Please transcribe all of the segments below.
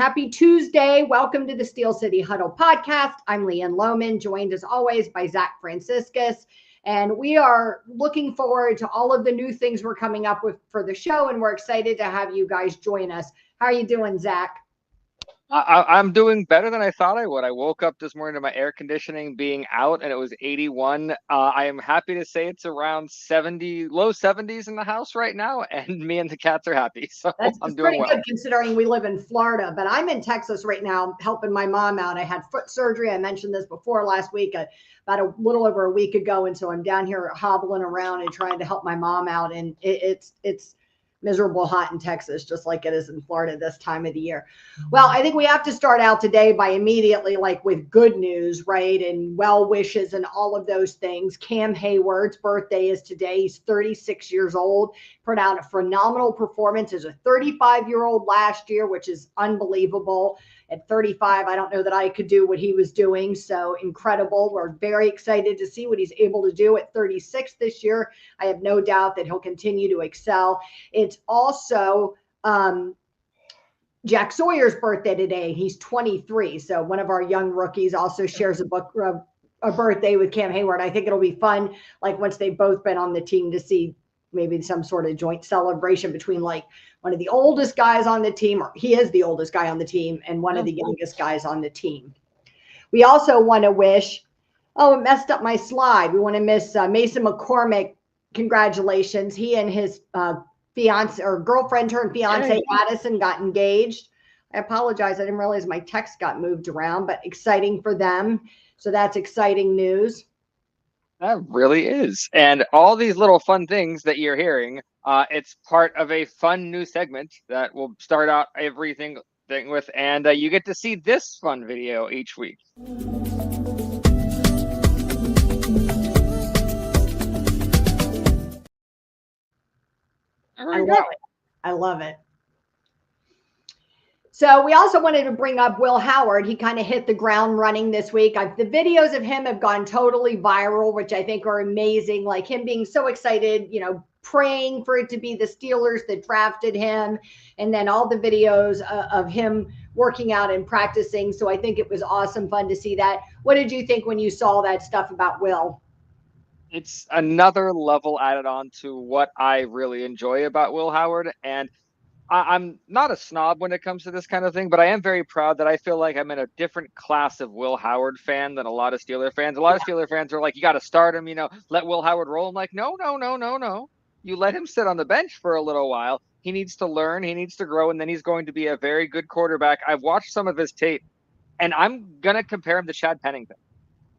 Happy Tuesday. Welcome to the Steel City Huddle podcast. I'm LeeAnn Lohman, joined as always by Zac Franciscus. And we are looking forward to all of the new things we're coming up with for the show. And we're excited to have you guys join us. How are you doing, Zac? I'm doing better than I thought I would. I woke up this morning to my air conditioning being out and it was 81. I am happy to say it's around 70, low 70s in the house right now, and me and the cats are happby. So I'm doing well. Good considering we live in Florida, but I'm in Texas right now helping my mom out. I had foot surgery. I mentioned this before last week, about a little over a week ago. And so I'm down here hobbling around and trying to help my mom out. And it's miserable hot in Texas, just like it is in Florida this time of the year. Well, I think we have to start out today by immediately with good news, right? And well wishes and all of those things. Cam Hayward's birthday is today. He's 36 years old. Put out a phenomenal performance as a 35-year-old last year, which is unbelievable. At 35, I don't know that I could do what he was doing. So incredible. We're very excited to see what he's able to do at 36 this year. I have no doubt that he'll continue to excel. It's also Jack Sawyer's birthday today. He's 23. So one of our young rookies also shares a birthday with Cam Hayward. I think it'll be fun, once they've both been on the team, to see maybe some sort of joint celebration between one of the oldest guys on the team, or he is the oldest guy on the team, and one of the youngest guys on the team. We also want to wish, it messed up my slide. We want to miss Mason McCormick. Congratulations. He and his fiance or girlfriend turned fiance Addison got engaged. I apologize. I didn't realize my text got moved around, but exciting for them. So that's exciting news. That really is. And all these little fun things that you're hearing, it's part of a fun new segment that we'll start out everything with. And you get to see this fun video each week. I love it. So we also wanted to bring up Will Howard. He kind of hit the ground running this week. The videos of him have gone totally viral, which I think are amazing. Like him being so excited, praying for it to be the Steelers that drafted him. And then all the videos of him working out and practicing. So I think it was awesome fun to see that. What did you think when you saw that stuff about Will? It's another level added on to what I really enjoy about Will Howard. And I'm not a snob when it comes to this kind of thing, but I am very proud that I feel like I'm in a different class of Will Howard fan than a lot of Steeler fans. A lot of Steeler fans are like, you got to start him, let Will Howard roll. I'm like, no. You let him sit on the bench for a little while. He needs to learn, he needs to grow, and then he's going to be a very good quarterback. I've watched some of his tape, and I'm going to compare him to Chad Pennington.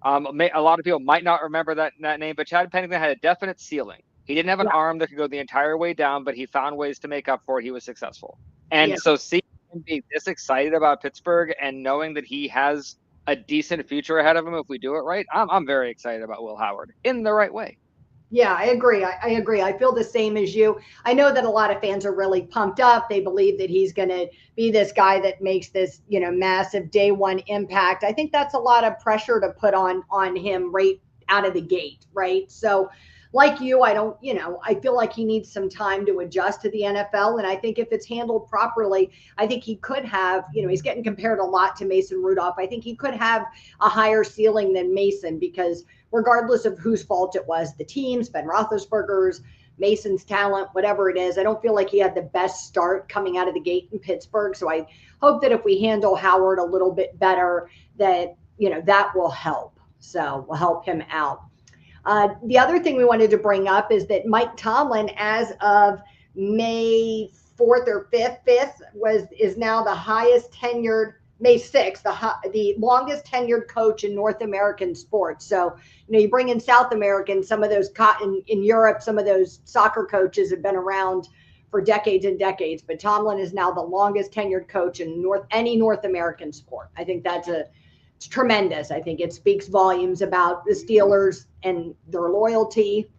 A lot of people might not remember that name, but Chad Pennington had a definite ceiling. He didn't have an arm that could go the entire way down, but he found ways to make up for it. He was successful. And so seeing him be this excited about Pittsburgh and knowing that he has a decent future ahead of him if we do it right, I'm very excited about Will Howard in the right way. Yeah, I agree. I agree. I feel the same as you. I know that a lot of fans are really pumped up. They believe that he's going to be this guy that makes this, massive day one impact. I think that's a lot of pressure to put on him right out of the gate, right? So like you, I feel like he needs some time to adjust to the NFL. And I think if it's handled properly, I think he could have, he's getting compared a lot to Mason Rudolph. I think he could have a higher ceiling than Mason, because regardless of whose fault it was, the team's, Ben Roethlisberger's, Mason's talent, whatever it is, I don't feel like he had the best start coming out of the gate in Pittsburgh. So I hope that if we handle Howard a little bit better, that, that will help. So we'll help him out. The other thing we wanted to bring up is that Mike Tomlin, as of May 4th or 5th, is now the highest tenured, May 6th, the longest tenured coach in North American sports. So, you bring in South American, some of those in Europe, some of those soccer coaches have been around for decades and decades, but Tomlin is now the longest tenured coach in any North American sport. I think it's tremendous. I think it speaks volumes about the Steelers and their loyalty.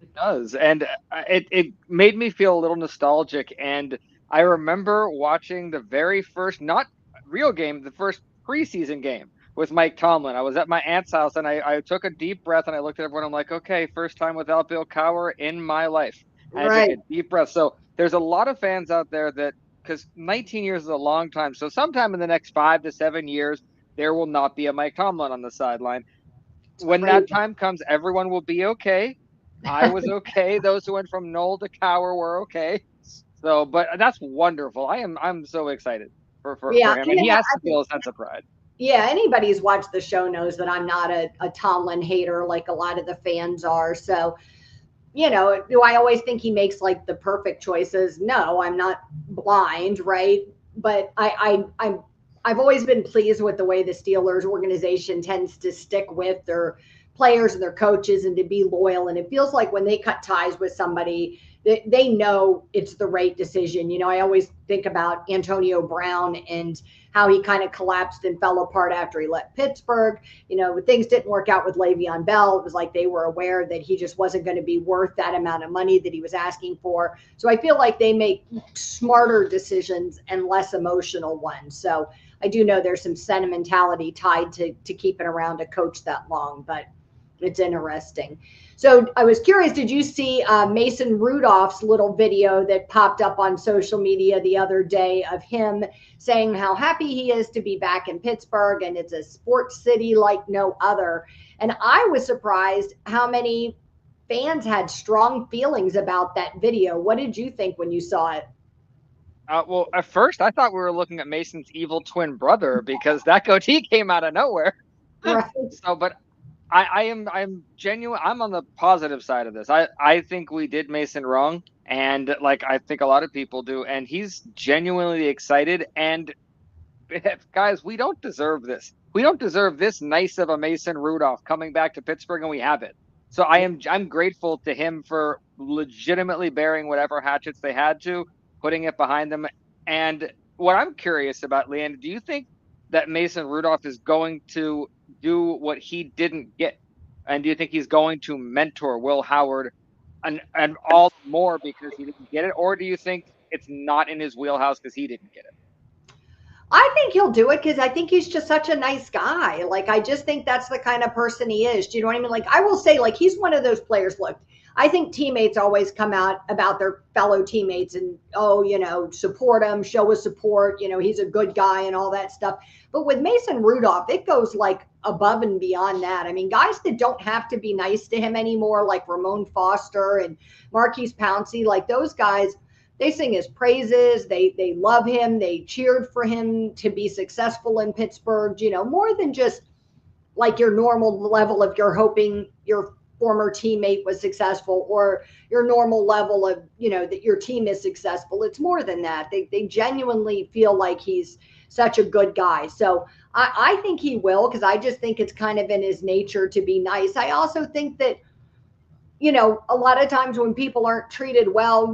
It does. And it made me feel a little nostalgic. And I remember watching the very first, not real game, the first preseason game with Mike Tomlin. I was at my aunt's house and I took a deep breath and I looked at everyone. I'm like, okay, first time without Bill Cowher in my life. And I took a deep breath. So there's a lot of fans out there that because 19 years is a long time. So sometime in the next 5 to 7 years, there will not be a Mike Tomlin on the sideline. It's When crazy. that time comes, everyone will be okay. I was okay. Those who went from Knoll to Cower were okay. So, but that's wonderful. I'm so excited Yeah, for him, and and he then has to feel a sense of pride. yeah, anybody who's watched the show knows that I'm not a Tomlin hater like a lot of the fans are. So, do I always think he makes like the perfect choices? No, I'm not blind, right? But I've always been pleased with the way the Steelers organization tends to stick with their players and their coaches and to be loyal. And it feels like when they cut ties with somebody, they know it's the right decision. I always think about Antonio Brown and how he kind of collapsed and fell apart after he left Pittsburgh. Things didn't work out with Le'Veon Bell. It was like they were aware that he just wasn't going to be worth that amount of money that he was asking for. So I feel like they make smarter decisions and less emotional ones. So I do know there's some sentimentality tied to keeping around a coach that long, but it's interesting. So I was curious, did you see Mason Rudolph's little video that popped up on social media the other day of him saying how happy he is to be back in Pittsburgh and it's a sports city like no other? And I was surprised how many fans had strong feelings about that video. What did you think when you saw it? Well, at first I thought we were looking at Mason's evil twin brother because that goatee came out of nowhere. Right. So, but I'm genuine. I'm on the positive side of this. I think we did Mason wrong, and like I think a lot of people do, and he's genuinely excited. And guys, we don't deserve this. We don't deserve this nice of a Mason Rudolph coming back to Pittsburgh, and we have it. So I'm grateful to him for legitimately bearing whatever hatchets they had to, putting it behind them. And what I'm curious about, LeeAnn, do you think that Mason Rudolph is going to do what he didn't get? And do you think he's going to mentor Will Howard and all more because he didn't get it? Or do you think it's not in his wheelhouse because he didn't get it? I think he'll do it because I think he's just such a nice guy. Like, I just think that's the kind of person he is. Do you know what I mean? Like, I will say, like, he's one of those players. Look, I think teammates always come out about their fellow teammates and, oh, support him, show his support. He's a good guy and all that stuff. But with Mason Rudolph, it goes like above and beyond that. I mean, guys that don't have to be nice to him anymore, like Ramon Foster and Marquise Pouncey, like those guys, they sing his praises. They love him. They cheered for him to be successful in Pittsburgh, more than just like your normal level of you're hoping your former teammate was successful or your normal level of, that your team is successful. It's more than that. They genuinely feel like he's such a good guy. So I think he will, because I just think it's kind of in his nature to be nice. I also think that, a lot of times when people aren't treated well,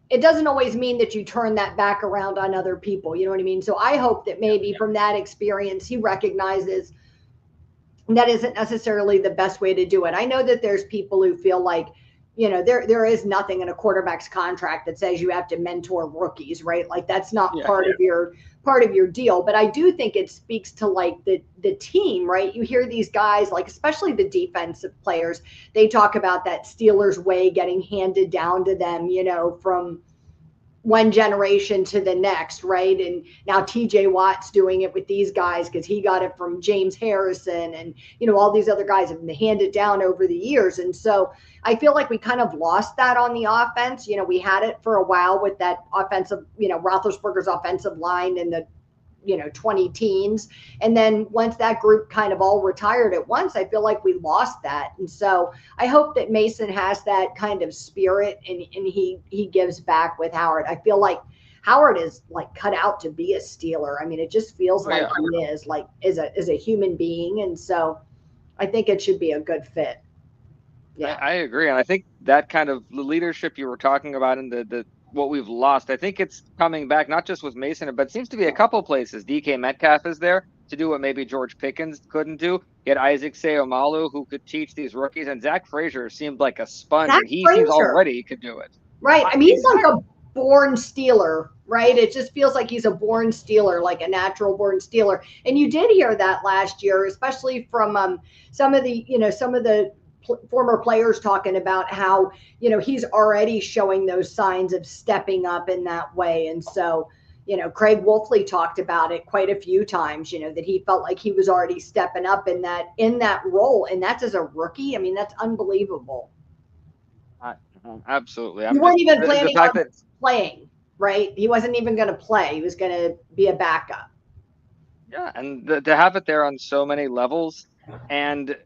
it doesn't always mean that you turn that back around on other people. You know what I mean? So I hope that maybe from that experience, he recognizes that isn't necessarily the best way to do it. I know that there's people who feel like, there is nothing in a quarterback's contract that says you have to mentor rookies, right? Like that's not part of your deal. But I do think it speaks to like the team, right? You hear these guys, like especially the defensive players, they talk about that Steelers way getting handed down to them, from one generation to the next, right? And now TJ Watt's doing it with these guys because he got it from James Harrison and, all these other guys have been handed down over the years. And so I feel like we kind of lost that on the offense. We had it for a while with that offensive, Roethlisberger's offensive line and the 20 teens. And then once that group kind of all retired at once, I feel like we lost that. And so I hope that Mason has that kind of spirit and he gives back with Howard. I feel like Howard is like cut out to be a Steeler. I mean, it just feels like he is like as a human being. And so I think it should be a good fit. Yeah. I agree. And I think that kind of leadership you were talking about in the what we've lost, I think it's coming back, not just with Mason, but it seems to be a couple places. DK Metcalf is there to do what maybe George Pickens couldn't do. You had Isaac Seumalo who could teach these rookies, and Zach Frazier seemed like a sponge, Zach and he seems Frazier. already he could do it. Right. I mean, he's Exactly. like a born Steeler, right? It just feels like he's a born Steeler, like a natural born Steeler. And you did hear that last year, especially from some of the former players talking about how, you know, he's already showing those signs of stepping up in that way. And so, you know, Craig Wolfley talked about it quite a few times, you know, that he felt like he was already stepping up in that role. And that's as a rookie. I mean, that's unbelievable. I, absolutely. You I'm weren't just even the planning fact on that playing, right? He wasn't even going to play. He was going to be a backup. yeah, and to have it there on so many levels, and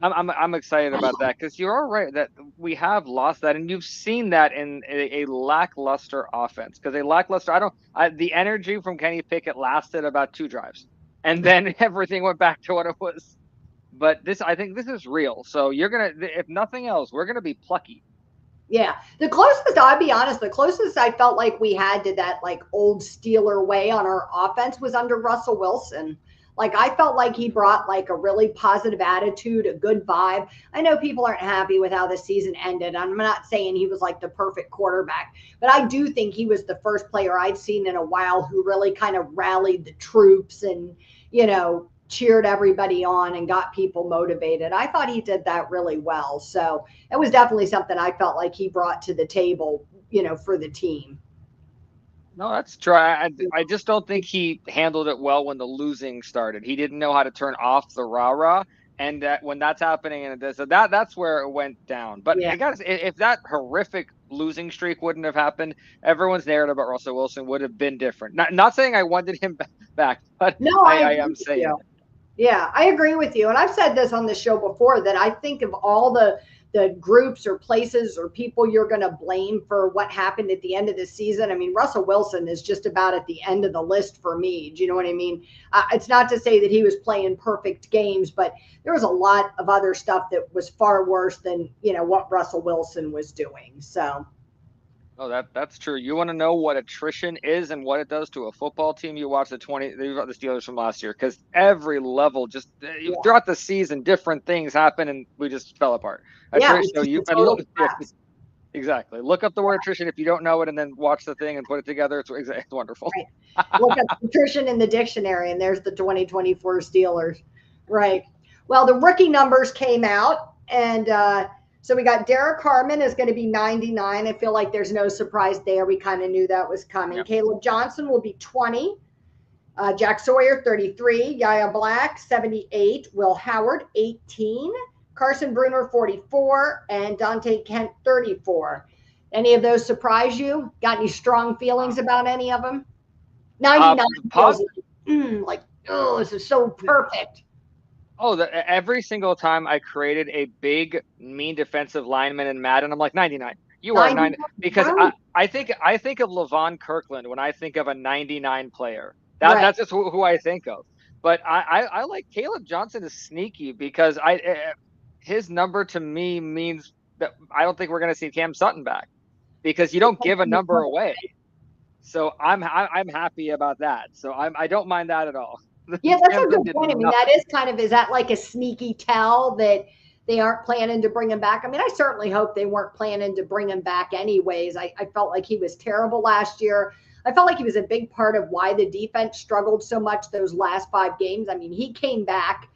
I'm excited about that because you're all right that we have lost that, and you've seen that in a lackluster offense. Because a lackluster, the energy from Kenny Pickett lasted about 2 drives, and then everything went back to what it was. But I think this is real. So if nothing else, we're gonna be plucky. Yeah. The closest, I'll be honest, the closest I felt like we had to that like old Steeler way on our offense was under Russell Wilson. Like I felt like he brought like a really positive attitude, a good vibe. I know people aren't happy with how the season ended. I'm not saying he was like the perfect quarterback, but I do think he was the first player I'd seen in a while who really kind of rallied the troops and, you know, cheered everybody on and got people motivated. I thought he did that really well. So it was definitely something I felt like he brought to the table, you know, for the team. No, that's true. I just don't think he handled it well when the losing started. He didn't know how to turn off the rah rah, and that when that's happening, and so that's where it went down. But Yeah. I guess if that horrific losing streak wouldn't have happened, everyone's narrative about Russell Wilson would have been different. Not saying I wanted him back, but No, I I agree am with saying you. Yeah, I agree with you. And I've said this on the show before that I think of all the groups or places or people you're going to blame for what happened at the end of the season. I mean, Russell Wilson is just about at the end of the list for me. Do you know what I mean? It's not to say that he was playing perfect games, but there was a lot of other stuff that was far worse than, you know, what Russell Wilson was doing. So, Oh, that's true. You want to know what attrition is and what it does to a football team? You watch the Steelers from last year because every level just yeah. throughout the season, different things happen and we just fell apart. Yeah, Attrition. it's So just you a and total look, yeah, collapse. exactly. Look up the word attrition if you don't know it, and then watch the thing and put it together. It's wonderful. Right. Look up nutrition in the dictionary, and there's the 2024 Steelers. Right. Well, the rookie numbers came out, and so we got Derek Harmon is going to be 99. I feel like there's no surprise there. We kind of knew that was coming. Yep. Caleb Johnson will be 20. Jack Sawyer, 33. Yaya Black, 78. Will Howard, 18. Carson Bruner, 44. And Dante Kent, 34. Any of those surprise you? Got any strong feelings about any of them? 99 feels Pos- like, oh, this is so perfect. Oh, every single time I created a big, mean defensive lineman in Madden, I'm like 99. You are 99, 9 because right, I think of Levon Kirkland when I think of a 99 player. right. That's just who I think of. But I like Caleb Johnson is sneaky because his number to me means that I don't think we're going to see Cam Sutton back because you don't give a number away. So I'm happy about that. So I don't mind that at all. Yeah, that's Cam a Sutton good did point. I mean, that nothing. is kind of, is that like a sneaky tell that they aren't planning to bring him back? I mean, I certainly hope they weren't planning to bring him back anyways. I felt like he was terrible last year. I felt like he was a big part of why the defense struggled so much those last 5 games. I mean, he came back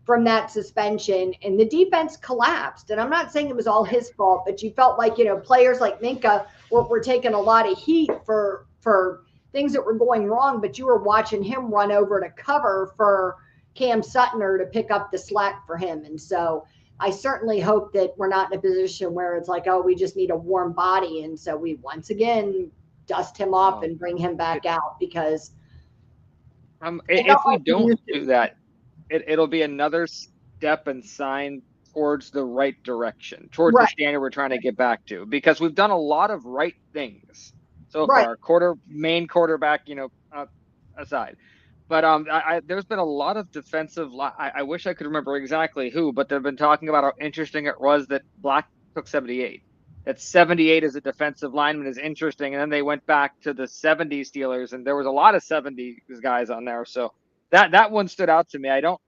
from that suspension and the defense collapsed. And I'm not saying it was all his fault, but you felt like, you know, players like Minka were taking a lot of heat for things that were going wrong, but you were watching him run over to cover for Cam Sutton or to pick up the slack for him. And so I certainly hope that we're not in a position where it's like, oh, we just need a warm body. And so we once again dust him off No. and bring him back out because I felt If we like we don't used do to. that, it'll be another step and sign towards the right direction, towards the Right, standard we're trying to get back to, because we've done a lot of right things so right. far. Main quarterback, aside, but there's been a lot of defensive. I wish I could remember exactly who, but they've been talking about how interesting it was that Black took 78. That 78 as a defensive lineman is interesting, and then they went back to the 70 Steelers, and there was a lot of 70s guys on there. So that one stood out to me. I don't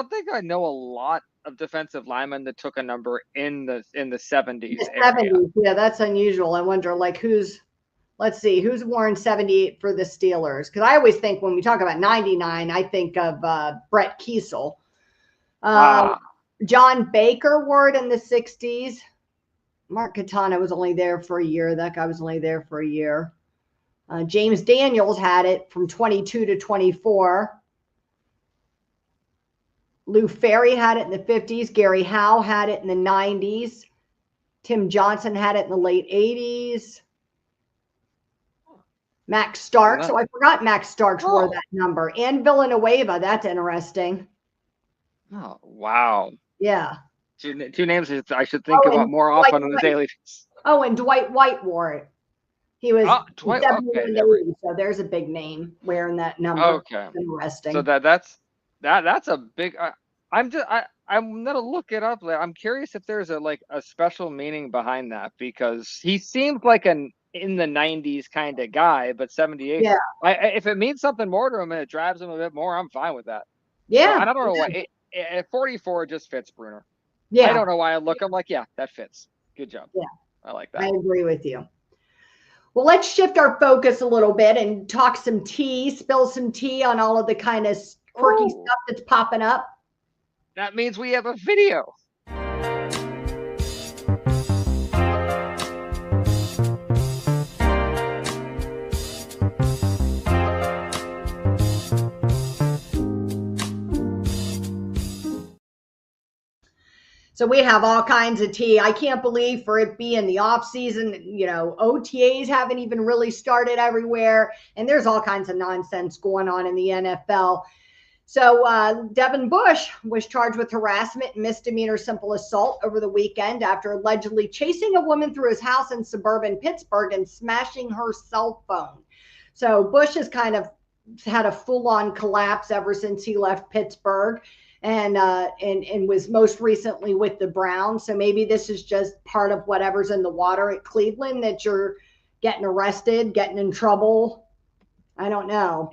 think I know a lot of defensive linemen that took a number in the 70s The area. 70s. Yeah, that's unusual. I wonder, like, let's see, who's worn 78 for the Steelers? Because I always think when we talk about 99, I think of Brett Kiesel. Um, Ah, John Baker wore it in the 60s. Mark Katana was only there for a year. That guy was only there for a year. James Daniels had it from 22 to 24. Lou Ferry had it in the 50s. Gary Howe had it in the 90s. Tim Johnson had it in the late 80s. Max Starks. So I forgot Max Starks wore that number. And Villanueva. That's interesting. Oh, wow. Yeah. Two names I should think about more often on a daily basis. Oh, and Dwight White wore it. He was Dwight. Okay, so there's a big name wearing that number. Okay, interesting. So that's a big. I'm gonna look it up. I'm curious if there's a special meaning behind that, because he seemed like an in the 90s kind of guy, but 78. Yeah. If it means something more to him and it drives him a bit more, I'm fine with that. Yeah. I don't know why. 44 just fits Bruner. Yeah. I don't know why I look. I'm like, yeah, that fits. Good job. Yeah. I like that. I agree with you. Well, let's shift our focus a little bit and talk some tea, spill some tea on all of the kind of quirky stuff that's popping up. That means we have a video. So we have all kinds of tea. I can't believe, for it being the off season, OTAs haven't even really started everywhere, and there's all kinds of nonsense going on in the NFL. So Devin Bush was charged with harassment and misdemeanor simple assault over the weekend after allegedly chasing a woman through his house in suburban Pittsburgh and smashing her cell phone. So Bush has kind of had a full-on collapse ever since he left Pittsburgh. And was most recently with the Browns. So maybe this is just part of whatever's in the water at Cleveland, that you're getting arrested, getting in trouble. I don't know.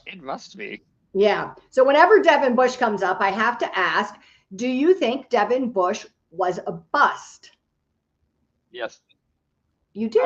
It must be. Yeah. So whenever Devin Bush comes up, I have to ask, do you think Devin Bush was a bust? Yes. You do.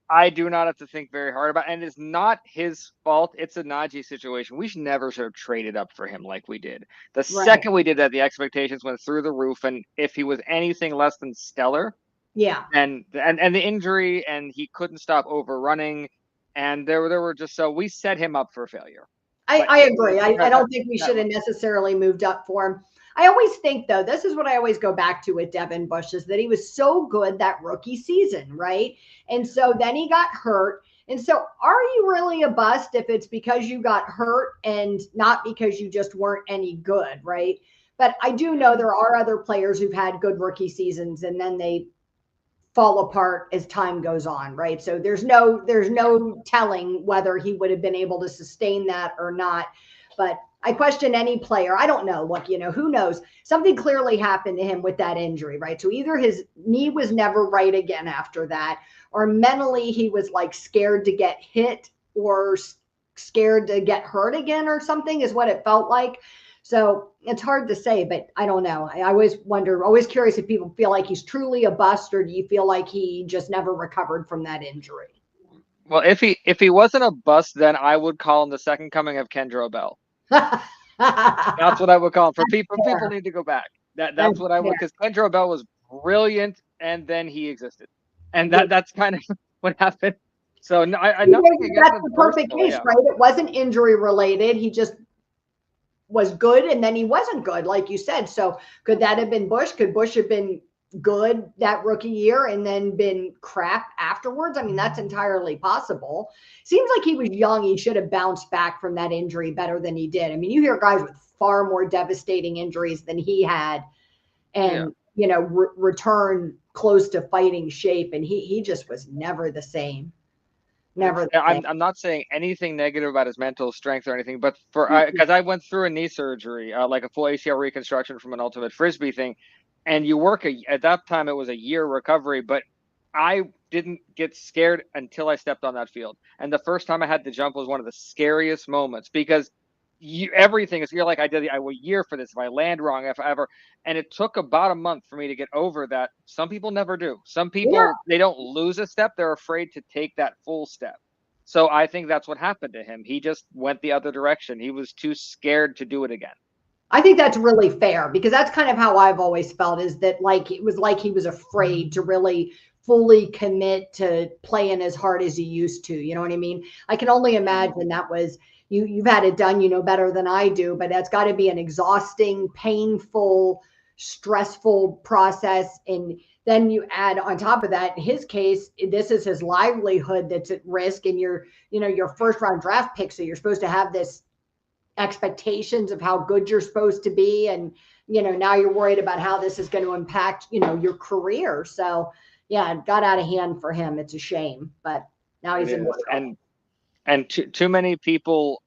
I do not have to think very hard about it. And it's not his fault. It's a Najee situation. We never should have traded up for him like we did. The second we did that, the expectations went through the roof. And if he was anything less than stellar, and the injury, and he couldn't stop overrunning, and there were just, so we set him up for failure. I agree. I don't think we should have necessarily moved up for him. I always think, though, this is what I always go back to with Devin Bush, is that he was so good that rookie season, right? And so then he got hurt. And so are you really a bust if it's because you got hurt and not because you just weren't any good, right? But I do know there are other players who've had good rookie seasons and then they fall apart as time goes on, right? So there's no telling whether he would have been able to sustain that or not. But I question any player. I don't know. Look, who knows? Something clearly happened to him with that injury, right? So either his knee was never right again after that, or mentally he was like scared to get hit or scared to get hurt again or something, is what it felt like. So it's hard to say, but I don't know. I always wonder, always curious if people feel like he's truly a bust, or do you feel like he just never recovered from that injury? Well, if he wasn't a bust, then I would call him the second coming of Kendra Bell. That's what I would call him. People need to go back. That's what I would, because Kendra Bell was brilliant, and then he existed, and that's kind of what happened. So no, I nothing against that's the perfect case, right? It wasn't injury related. He just was good, and then he wasn't good, like you said. So could that have been Bush? Could Bush have been good that rookie year and then been crap afterwards? I mean, that's entirely possible. Seems like he was young. He should have bounced back from that injury better than he did. I mean, you hear guys with far more devastating injuries than he had, and return close to fighting shape, and he just was never the same. Never. I'm not saying anything negative about his mental strength or anything, but because I went through a knee surgery, like a full ACL reconstruction from an ultimate frisbee thing, and you work at that time it was a year recovery, but I didn't get scared until I stepped on that field, and the first time I had to jump was one of the scariest moments, because everything is, you're like, I will year for this if I land wrong, if I ever. And it took about a month for me to get over that. Some people never do. Some people, they don't lose a step. They're afraid to take that full step. So I think that's what happened to him. He just went the other direction. He was too scared to do it again. I think that's really fair because that's kind of how I've always felt is that like it was like he was afraid to really fully commit to playing as hard as he used to. You know what I mean? I can only Mhm. imagine that was you've had it done, you know, better than I do, but that's got to be an exhausting, painful, stressful process. And then you add on top of that, in his case, this is his livelihood that's at risk, and you're, you know, your first round draft pick. So you're supposed to have this expectations of how good you're supposed to be, and you know now you're worried about how this is going to impact, you know, your career. So yeah, it got out of hand for him. It's a shame, but now It he's is, immortal. and too many people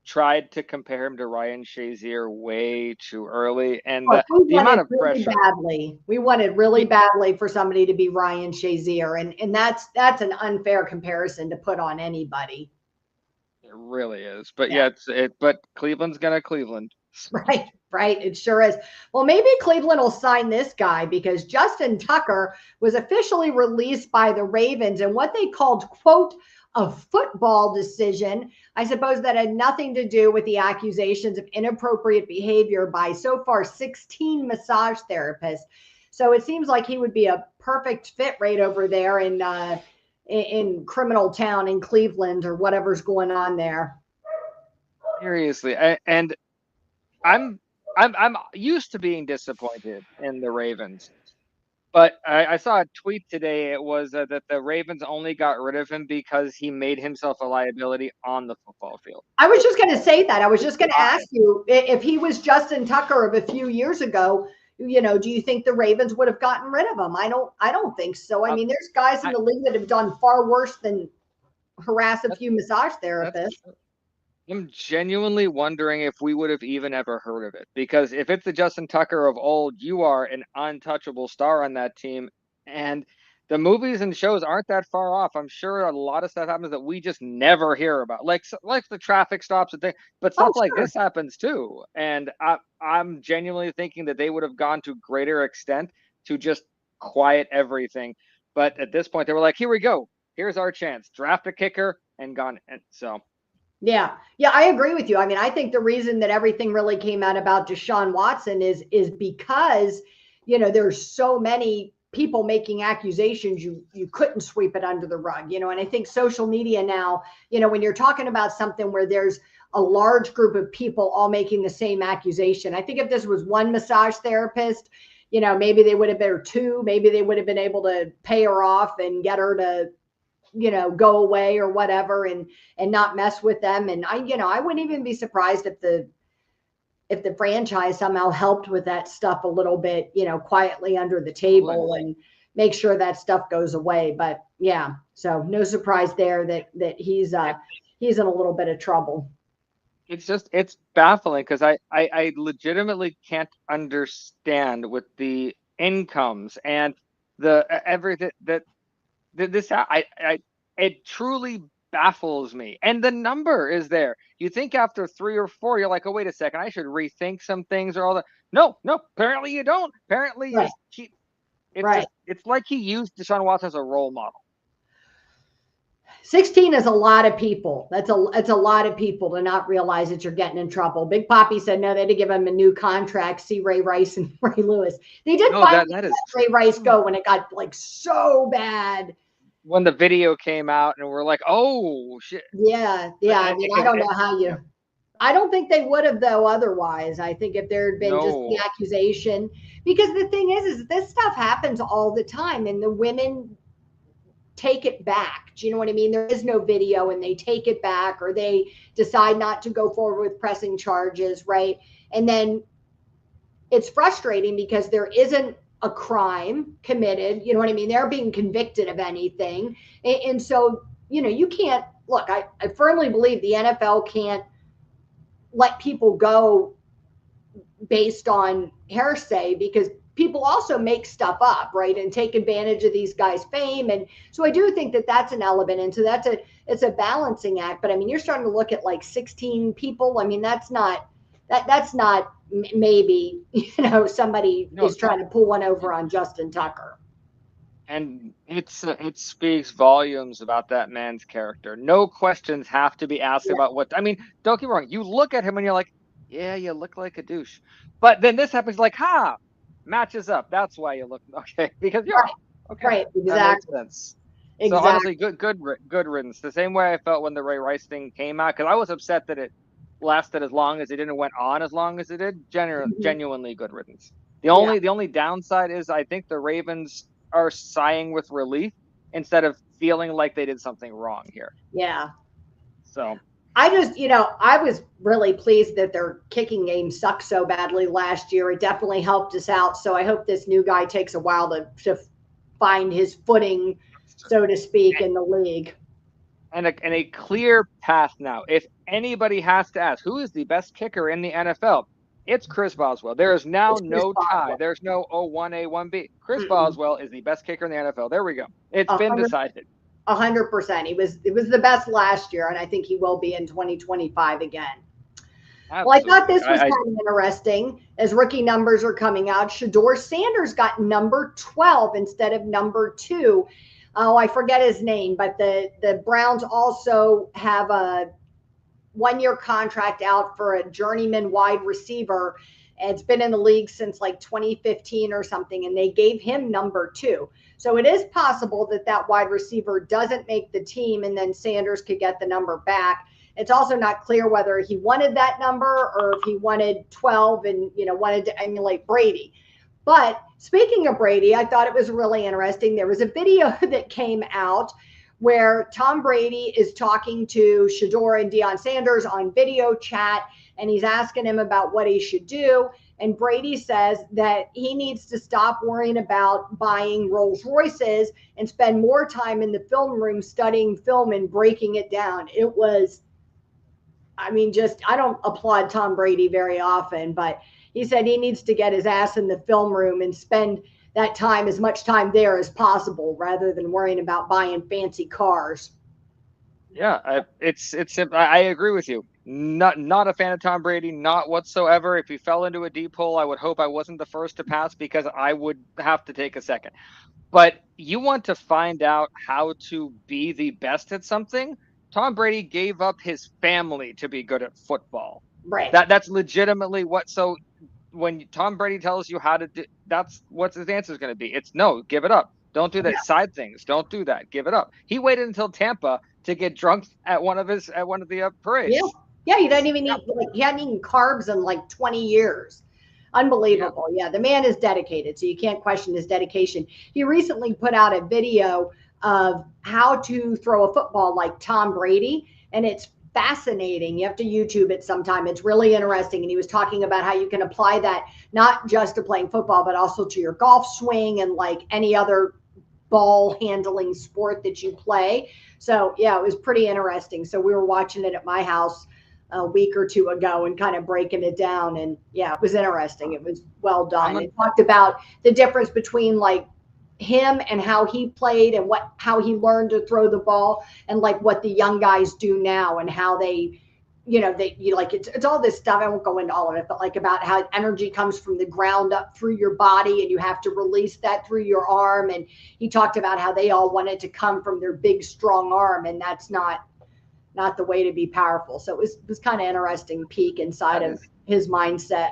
tried to compare him to Ryan Shazier way too early, and Look, we the amount wanted of really pressure. badly. We wanted really Yeah, badly for somebody to be Ryan Shazier, and that's an unfair comparison to put on anybody. it really is. But Yeah. yeah, but Cleveland's gonna Cleveland. Right, right. It sure is. Well, maybe Cleveland will sign this guy because Justin Tucker was officially released by the Ravens in what they called, quote, a football decision. I suppose that had nothing to do with the accusations of inappropriate behavior by so far 16 massage therapists. So it seems like he would be a perfect fit right over there in criminal town in Cleveland or whatever's going on there. Seriously, and I'm I'm used to being disappointed in the Ravens. But I saw a tweet today. It was that the Ravens only got rid of him because he made himself a liability on the football field. I was just going to say that. I was just going to Why? ask you if he was Justin Tucker of a few years ago. You know, do you think the Ravens would have gotten rid of him? I don't. I don't think so. I Um, mean, there's guys in I, the league that have done far worse than harass a that, few massage that's therapists. true. I'm genuinely wondering if we would have even ever heard of it. Because if it's the Justin Tucker of old, you are an untouchable star on that team. And the movies and shows aren't that far off. I'm sure a lot of stuff happens that we just never hear about, like the traffic stops and things. But Oh, stuff like sure. this happens too. And I'm genuinely thinking that they would have gone to greater extent to just quiet everything. But at this point, they were like, "Here we go. Here's our chance. Draft a kicker and gone." And so. Yeah. Yeah, I agree with you. I mean, I think the reason that everything really came out about Deshaun Watson is because, you know, there's so many people making accusations you couldn't sweep it under the rug, you know, and I think social media now, you know, when you're talking about something where there's a large group of people all making the same accusation. I think if this was one massage therapist, you know, maybe they would have been, or two, maybe they would have been able to pay her off and get her to, you know, go away or whatever, and not mess with them. And I, you know, I wouldn't even be surprised if the franchise somehow helped with that stuff a little bit, you know, quietly under the Totally. table and make sure that stuff goes away. But yeah, so no surprise there that he's in a little bit of trouble. It's baffling because I legitimately can't understand with the incomes and the everything that this I it truly baffles me. And the number is there. You think after three or four, you're like, oh, wait a second, I should rethink some things or all that. No, no, apparently you don't. Apparently you Right. just keep it's Right. just it's like he used Deshaun Watson as a role model. 16 is a lot of people. That's a lot of people to not realize that you're getting in trouble. Big Poppy said no, they had to give him a new contract. See Ray Rice and Ray Lewis. They did No, finally that is let Ray Rice true. go when it got like so bad. When the video came out and we're like, oh shit. Yeah, yeah. I mean, I don't know how Yeah, you. I don't think they would have though. Otherwise, I think if there had been just the no, accusation, because the thing is this stuff happens all the time, and the women take it back. Do you know what I mean? There is no video and they take it back, or they decide not to go forward with pressing charges, right? And then it's frustrating because there isn't a crime committed. You know what I mean? They're being convicted of anything. And so, you know, you can't look, I firmly believe the NFL can't let people go based on hearsay because people also make stuff up, right, and take advantage of these guys' fame. And so I do think that that's an element, and so it's a balancing act. But I mean, you're starting to look at like 16 people. I mean, that's not maybe, you know, somebody no, is it's not. trying to pull one over on Justin Tucker. And it speaks volumes about that man's character. No questions have to be asked Yeah. about what. I mean, don't get me wrong. You look at him and you're like, yeah, you look like a douche. But then this happens, like, matches up. That's why you look okay, because you are. Right, Okay, right, that makes exactly, sense. So exactly. honestly, good riddance. The same way I felt when the Ray Rice thing came out, because I was upset that it lasted as long as it didn't, went on as long as it did. Mhm. Genuinely good riddance. The Yeah, only downside is I think the Ravens are sighing with relief instead of feeling like they did something wrong here. yeah. So I just, I was really pleased that their kicking game sucked so badly last year. It definitely helped us out. So I hope this new guy takes a while to find his footing, so to speak, in the league. and a clear path now. If anybody has to ask who is the best kicker in the NFL, it's Chris Boswell. There is now It's Chris no tie. Boswell. There's no 1A, 1B. Chris Mm-mm. Boswell is the best kicker in the NFL. There we go. It's A been hundred, decided. 100%. It was the best last year, and I think he will be in 2025 again. Well, I thought Absolutely. this was kind of interesting as rookie numbers are coming out. Shador Sanders got number 12 instead of number 2. Oh, I forget his name, but the Browns also have a 1 year contract out for a journeyman wide receiver. It's been in the league since like 2015 or something, and they gave him number 2. So it is possible that that wide receiver doesn't make the team, and then Sanders could get the number back. It's also not clear whether he wanted that number or if he wanted 12 and wanted to emulate Brady. But speaking of Brady, I thought it was really interesting. There was a video that came out where Tom Brady is talking to Shador and Deion Sanders on video chat, and he's asking him about what he should do. And Brady says that he needs to stop worrying about buying Rolls Royces and spend more time in the film room studying film and breaking it down. It was, I mean, just, I don't applaud Tom Brady very often, but he said he needs to get his ass in the film room and spend that time, as much time there as possible, rather than worrying about buying fancy cars. Yeah, I agree with you. Not a fan of Tom Brady, not whatsoever. If he fell into a deep hole, I would hope I wasn't the first to pass because I would have to take a second. But you want to find out how to be the best at something? Tom Brady gave up his family to be good at football. Right. That's legitimately what. So when Tom Brady tells you how to do, that's what his answer is going to be. It's no, give it up. Don't do that. Yeah. Side things. Don't do that. Give it up. He waited until Tampa to get drunk at one of the Yeah. parades. Yeah. He doesn't It's, even yeah, eat, like, he hadn't eaten carbs in like 20 years. yeah. Unbelievable. Yeah. The man is dedicated. So you can't question his dedication. He recently put out a video of how to throw a football like Tom Brady. And it's fascinating. You have to YouTube it sometime. It's really interesting. And he was talking about how you can apply that not just to playing football, but also to your golf swing and like any other ball handling sport that you play. So yeah, it was pretty interesting. So we were watching it at my house a week or two ago and kind of breaking it down. And yeah, it was interesting. It was well I'm done. a It talked about the difference between like him and how he played and how he learned to throw the ball and like what the young guys do now and how they like it's all this stuff. I won't go into all of it, but like about how energy comes from the ground up through your body and you have to release that through your arm. And he talked about how they all wanted to come from their big strong arm, and that's not the way to be powerful. So it was kind of interesting peek inside that of is his mindset.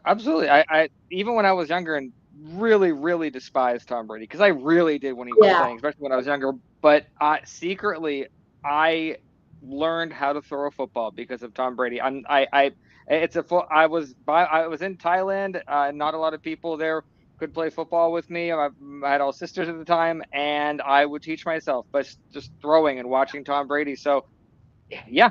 absolutely. I even when I was younger and really despised Tom Brady because I really did when he was Yeah. playing, especially when I was younger. But secretly, I learned how to throw a football because of Tom Brady. I it's a I was in Thailand. Not a lot of people there could play football with me. I had all sisters at the time, and I would teach myself, but just throwing and watching Tom Brady. So yeah,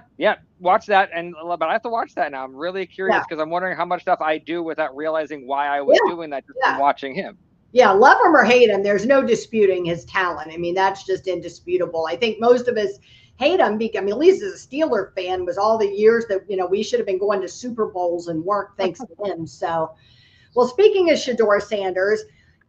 watch that. But I have to watch that now. I'm really Yeah. curious because I'm wondering how much stuff I do without realizing why I Yeah. was doing that just from Yeah. watching him. Yeah, love him or hate him, there's no disputing his talent. I mean, that's just indisputable. I think most of us hate him because, I mean, at least as a Steeler fan, was all the years that we should have been going to Super Bowls and weren't, thanks to him. So, well, speaking of Shador Sanders,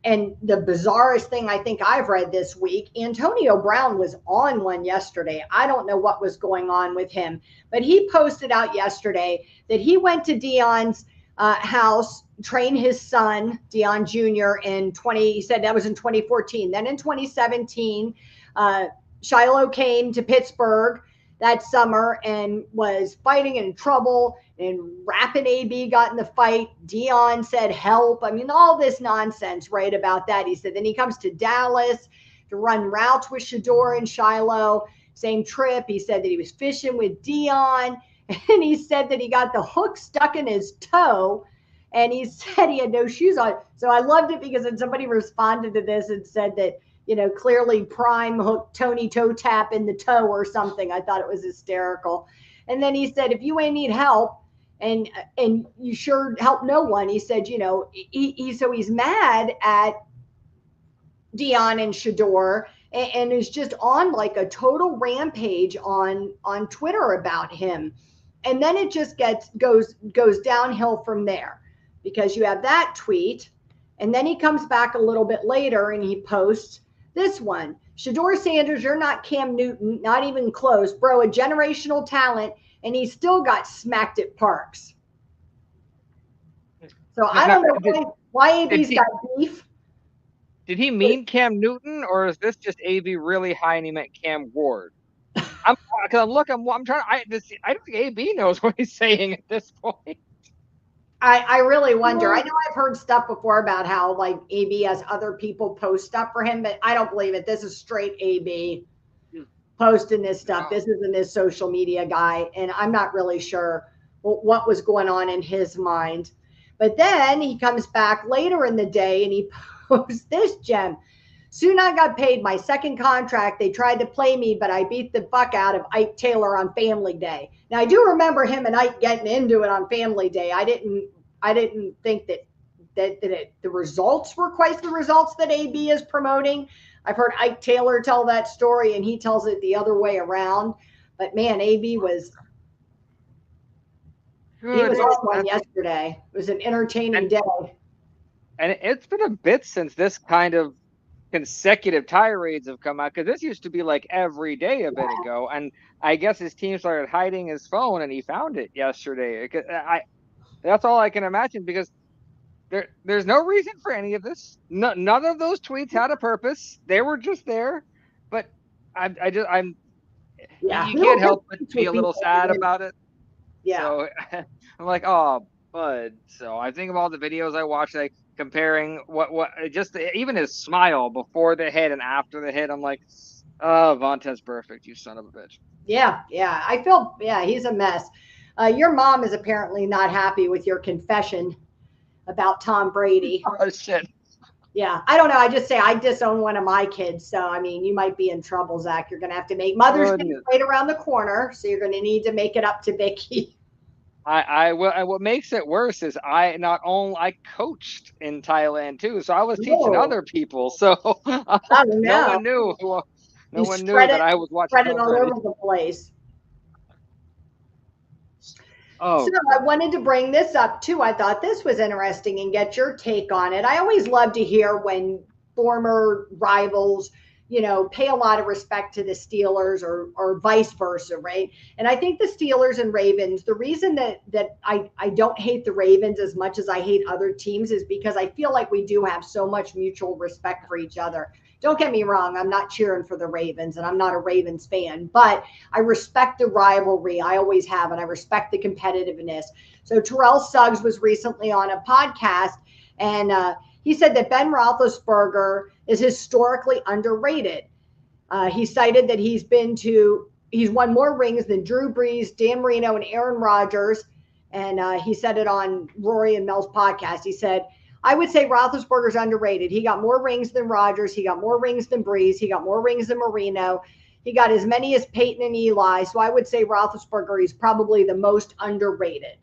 and the bizarrest thing I think I've read this week, Antonio Brown was on one yesterday. I don't know what was going on with him, but he posted out yesterday that he went to Deion's house, train his son, Deion Jr. in 20, he said that was in 2014. Then in 2017, uh, Shiloh came to Pittsburgh. that summer and was fighting in trouble, and Rapp and AB got in the fight. Dion said help. I mean, all this nonsense, right, about that. He said then he comes to Dallas to run routes with Shador and Shiloh. Same trip. He said that he was fishing with Dion, and he said that he got the hook stuck in his toe, and he said he had no shoes on. So I loved it because then somebody responded to this and said that, clearly prime hook Tony toe tap in the toe or something. I thought it was hysterical. And then he said, if you ain't need help, and you sure help no one. He said, so he's mad at Dion and Shador, and is just on like a total rampage on Twitter about him. And then it just goes downhill from there, because you have that tweet, and then he comes back a little bit later and he posts this one. Shador Sanders, you're not Cam Newton, not even close, bro. A generational talent, and he still got smacked at Parks. So I don't know why AB's got beef. Did he mean Cam Newton, or is this just AB really high and he meant Cam Ward? I'm trying. I don't think AB knows what he's saying at this point. I really wonder. I know I've heard stuff before about how like AB has other people post stuff for him, but I don't believe it. This is straight AB posting this stuff. This isn't his social media guy, and I'm not really sure what was going on in his mind. But then he comes back later in the day and he posts this gem. Soon I got paid my second contract. They tried to play me, but I beat the fuck out of Ike Taylor on Family Day. Now I do remember him and Ike getting into it on Family Day. I didn't think that the results were quite the results that AB is promoting. I've heard Ike Taylor tell that story, and he tells it the other way around. But man, AB was on one yesterday. It was an entertaining day. And it's been a bit since this kind of consecutive tirades have come out, because this used to be like every day a bit ago, and I guess his team started hiding his phone and he found it yesterday. That's all I can imagine, because there's no reason for any of this. None of those tweets had a purpose. They were just there. But you can't help but be a little sad about it. Yeah. So I'm like, oh, bud. So I think of all the videos I watched, like comparing what just even his smile before the hit and after the hit. I'm like, oh, Vontaze Burfict, you son of a bitch. Yeah. I feel, he's a mess. Your mom is apparently not happy with your confession about Tom Brady. Oh, shit. Yeah, I don't know. I just say I disown one of my kids. So, I mean, you might be in trouble, Zach. You're going to have to make Mother's Day right around the corner. So you're going to need to make it up to Vicky. I will. And what makes it worse is I coached in Thailand too. So I was teaching other people. So no one knew. No one knew that I was watching. Spread it all over the place. Oh. So I wanted to bring this up too. I thought this was interesting and get your take on it. I always love to hear when former rivals, pay a lot of respect to the Steelers or vice versa, right? And I think the Steelers and Ravens, the reason that I don't hate the Ravens as much as I hate other teams is because I feel like we do have so much mutual respect for each other. Don't get me wrong, I'm not cheering for the Ravens and I'm not a Ravens fan, but I respect the rivalry. I always have, and I respect the competitiveness. So Terrell Suggs was recently on a podcast, and he said that Ben Roethlisberger is historically underrated. He cited that he's won more rings than Drew Brees, Dan Marino, and Aaron Rodgers. And he said it on Rory and Mel's podcast. He said, I would say Roethlisberger's underrated. He got more rings than Rodgers. He got more rings than Brees. He got more rings than Marino. He got as many as Peyton and Eli. So I would say Roethlisberger is probably the most underrated.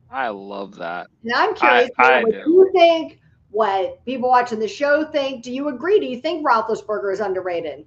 I love that. And I'm curious what you think, what people watching the show think. Do you agree? Do you think Roethlisberger is underrated?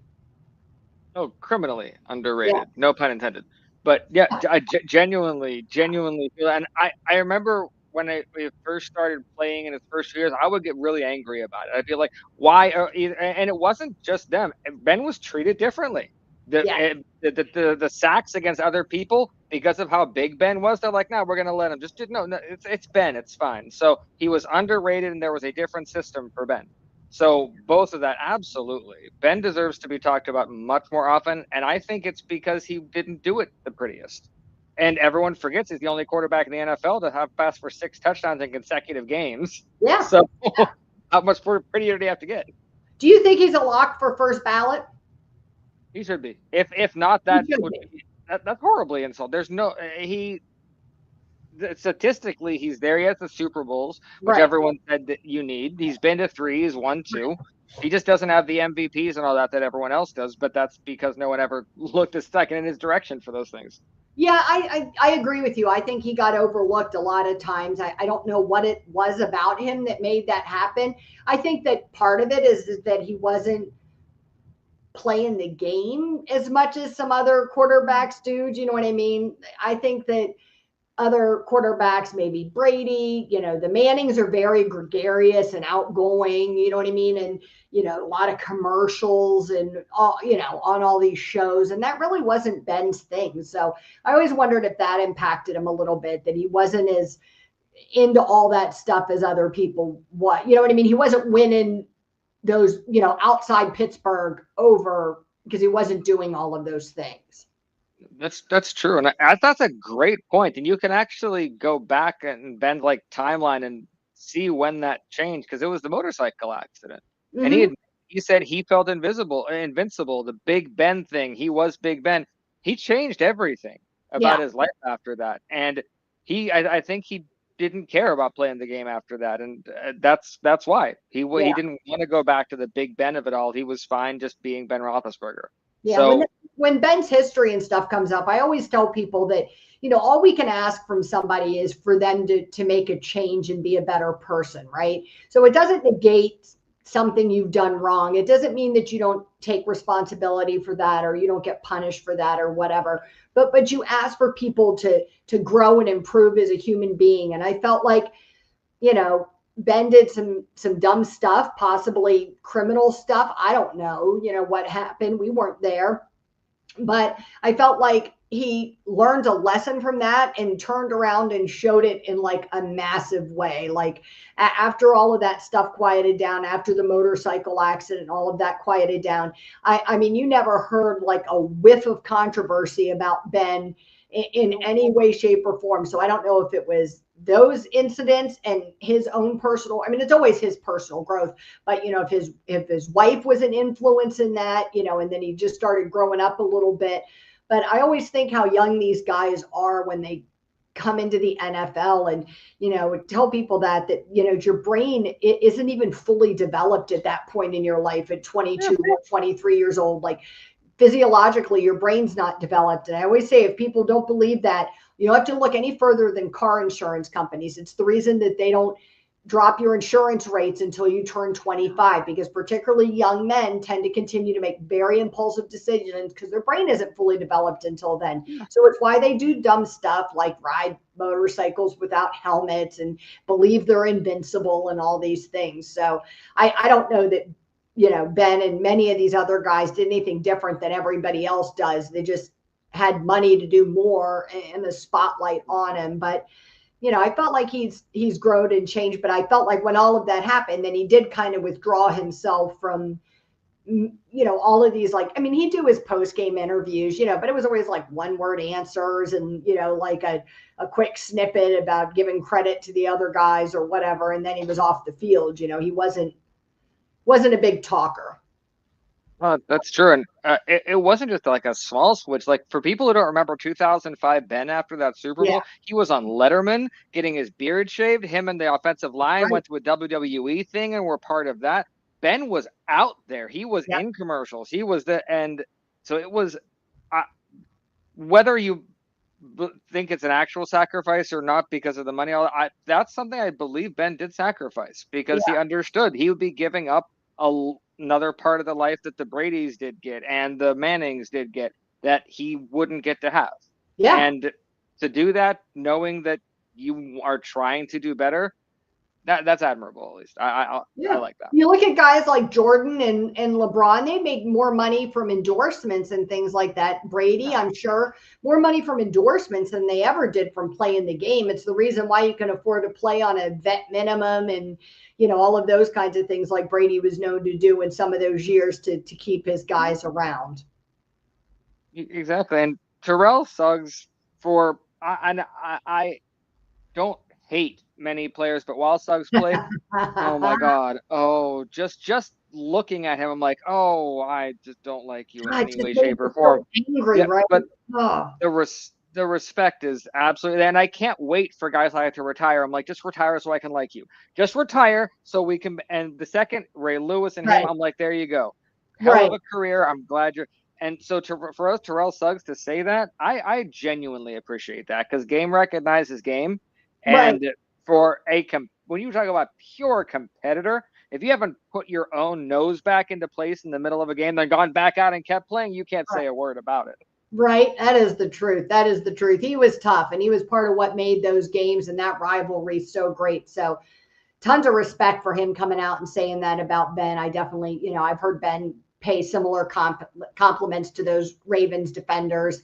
Oh, criminally underrated. Yeah. No pun intended. But yeah, I genuinely feel that. And I remember when we first started playing in his first few years, I would get really angry about it. I'd be like, why? And it wasn't just them. Ben was treated differently. The sacks against other people, because of how big Ben was, they're like, no, we're going to let him. Just no, it's Ben. It's fine. So he was underrated, and there was a different system for Ben. So both of that, absolutely. Ben deserves to be talked about much more often, and I think it's because he didn't do it the prettiest. And everyone forgets he's the only quarterback in the NFL to have passed for 6 touchdowns in consecutive games. Yeah. So how much prettier do you have to get? Do you think he's a lock for first ballot? He should be. If not, He that should would be. be that's horribly insult. There's no he statistically he's there. He has the Super Bowls, which Right. everyone said that you need. He's been to three. He's won two. He just doesn't have the MVPs and all that everyone else does. But that's because no one ever looked a second in his direction for those things. Yeah, I agree with you. I think he got overlooked a lot of times. I don't know what it was about him that made that happen. I think that part of it is that he wasn't playing the game as much as some other quarterbacks do. Do you know what I mean? I think that other quarterbacks, maybe Brady, the Mannings are very gregarious and outgoing, you know what I mean? And, a lot of commercials and all, on all these shows. And that really wasn't Ben's thing. So I always wondered if that impacted him a little bit, that he wasn't as into all that stuff as other people. You know what I mean? He wasn't winning those, outside Pittsburgh over because he wasn't doing all of those things. That's true, and that's a great point. And you can actually go back and bend like timeline and see when that changed because it was the motorcycle accident, and Mm-hmm. he said he felt invincible. The Big Ben thing, he was Big Ben. He changed everything Yeah. about his life after that, and I think he didn't care about playing the game after that, and that's why Yeah. he didn't want to go back to the Big Ben of it all. He was fine just being Ben Roethlisberger. Yeah, when So when Ben's history and stuff comes up, I always tell people that all we can ask from somebody is for them to make a change and be a better person, right? So it doesn't negate something you've done wrong. It doesn't mean that you don't take responsibility for that or you don't get punished for that or whatever. But you ask for people to grow and improve as a human being. And I felt like Ben did some dumb stuff, possibly criminal stuff. I don't know, what happened. We weren't there, but I felt like he learned a lesson from that and turned around and showed it in like a massive way. Like after all of that stuff quieted down, after the motorcycle accident, all of that quieted down. I mean, you never heard like a whiff of controversy about Ben in any way, shape, or form. So I don't know if it was those incidents and his own personal, I mean, it's always his personal growth, but if his wife was an influence in that, and then he just started growing up a little bit. But I always think how young these guys are when they come into the NFL, and tell people that your brain isn't even fully developed at that point in your life at 22 or 23 years old. Like physiologically, your brain's not developed. And I always say, if people don't believe that, you don't have to look any further than car insurance companies. It's the reason that they don't drop your insurance rates until you turn 25, because particularly young men tend to continue to make very impulsive decisions because their brain isn't fully developed until then. So it's why they do dumb stuff like ride motorcycles without helmets and believe they're invincible and all these things. So I don't know that Ben and many of these other guys did anything different than everybody else does. They just had money to do more and the spotlight on him. But I felt like he's grown and changed, but I felt like when all of that happened, then he did kind of withdraw himself from all of these, like, I mean, he'd do his post-game interviews, but it was always like one-word answers and like a quick snippet about giving credit to the other guys or whatever, and then he was off the field. He wasn't a big talker. That's true. And it wasn't just like a small switch. Like for people who don't remember 2005 Ben after that Super Yeah, Bowl, he was on Letterman getting his beard shaved. Him and the offensive line right. went to a WWE thing and were part of that. Ben was out there. He was Yeah, in commercials. He was and so it was, uh, whether you think it's an actual sacrifice or not because of the money, that's something I believe Ben did sacrifice because he yeah, understood he would be giving up another part of the life that the Brady's did get and the Mannings did get that he wouldn't get to have. yeah, And to do that, knowing that you are trying to do better, that's admirable. At least I Yeah. like that. You look at guys like Jordan and LeBron, they make more money from endorsements and things like that. Brady, Yeah. I'm sure, more money from endorsements than they ever did from playing the game. It's the reason why you can afford to play on a vet minimum and, all of those kinds of things like Brady was known to do in some of those years to keep his guys around. Exactly. And Terrell Suggs I don't hate many players, but while Suggs played, oh my God, God. Oh, just looking at him, I'm like, oh, I just don't like you in it any just way, made shape, or me so form. angry, Yeah, right? but Oh, the respect is absolutely, and I can't wait for guys like that to retire. I'm like, just retire so I can like you. Just retire so we can. And the second Ray Lewis and him, right, I'm like, there you go. Hell right, of a career. I'm glad you're. And so for us, Terrell Suggs to say that, I genuinely appreciate that because game recognizes game, right. and for when you talk about pure competitor, if you haven't put your own nose back into place in the middle of a game, then gone back out and kept playing, you can't say a word about it. Right. That is the truth. That is the truth. He was tough and he was part of what made those games and that rivalry so great. So tons of respect for him coming out and saying that about Ben. I definitely, I've heard Ben pay similar compliments to those Ravens defenders